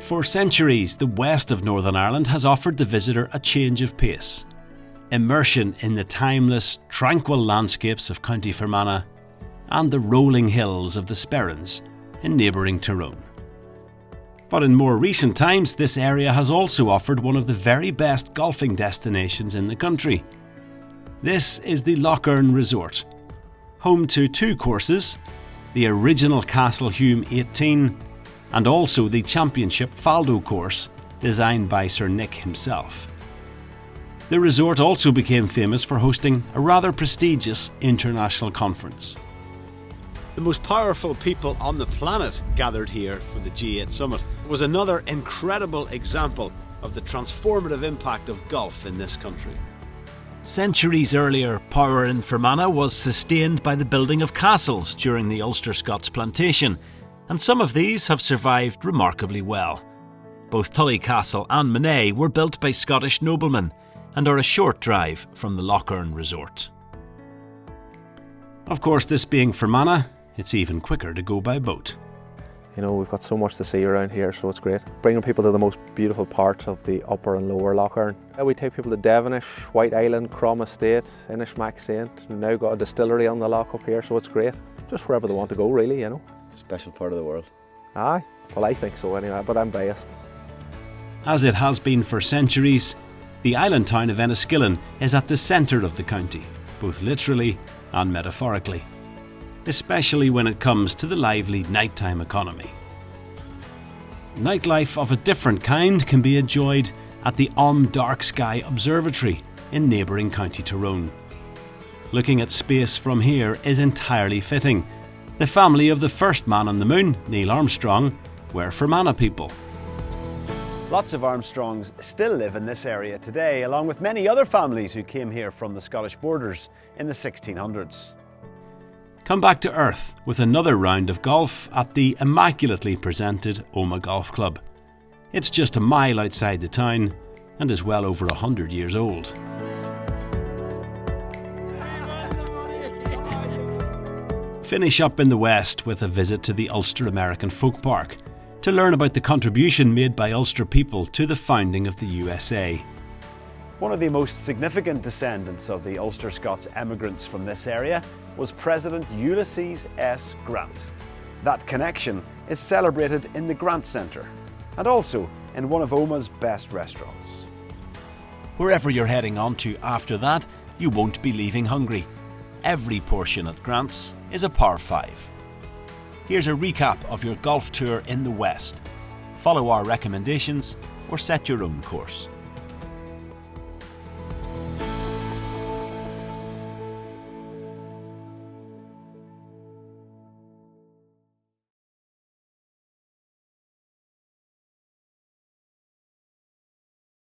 For centuries, the west of Northern Ireland has offered the visitor a change of pace. Immersion in the timeless, tranquil landscapes of County Fermanagh and the rolling hills of the Sperrins in neighbouring Tyrone. But in more recent times, this area has also offered one of the very best golfing destinations in the country. This is the Lochern Resort, home to two courses, the original Castlehume 18 and also the Championship Faldo course designed by Sir Nick himself. The resort also became famous for hosting a rather prestigious international conference. The most powerful people on the planet gathered here for the G8 Summit. It was another incredible example of the transformative impact of golf in this country. Centuries earlier, power in Fermanagh was sustained by the building of castles during the Ulster Scots plantation, and some of these have survived remarkably well. Both Tully Castle and Menay were built by Scottish noblemen and are a short drive from the Lochern Resort. Of course, this being Fermanagh, it's even quicker to go by boat. You know, we've got so much to see around here, so it's great. Bringing people to the most beautiful parts of the upper and lower Lochern. We take people to Devonish, White Island, Crom Estate, Inishmack Saint. We've now got a distillery on the loch up here, so it's great. Just wherever they want to go, really, you know. Special part of the world. Aye, well I think so anyway, but I'm biased. As it has been for centuries, the island town of Enniskillen is at the centre of the county, both literally and metaphorically, especially when it comes to the lively nighttime economy. Nightlife of a different kind can be enjoyed at the Dark Sky Observatory in neighbouring County Tyrone. Looking at space from here is entirely fitting. The family of the first man on the moon, Neil Armstrong, were Fermanagh people. Lots of Armstrongs still live in this area today, along with many other families who came here from the Scottish borders in the 1600s. Come back to earth with another round of golf at the immaculately presented Omagh Golf Club. It's just a mile outside the town and is well over 100 years old. Finish up in the west with a visit to the Ulster American Folk Park to learn about the contribution made by Ulster people to the founding of the USA. One of the most significant descendants of the Ulster Scots emigrants from this area was President Ulysses S. Grant. That connection is celebrated in the Grant Centre and also in one of Omagh's best restaurants. Wherever you're heading on to after that, you won't be leaving hungry. Every portion at Grant's is a par 5. Here's a recap of your golf tour in the West. Follow our recommendations or set your own course.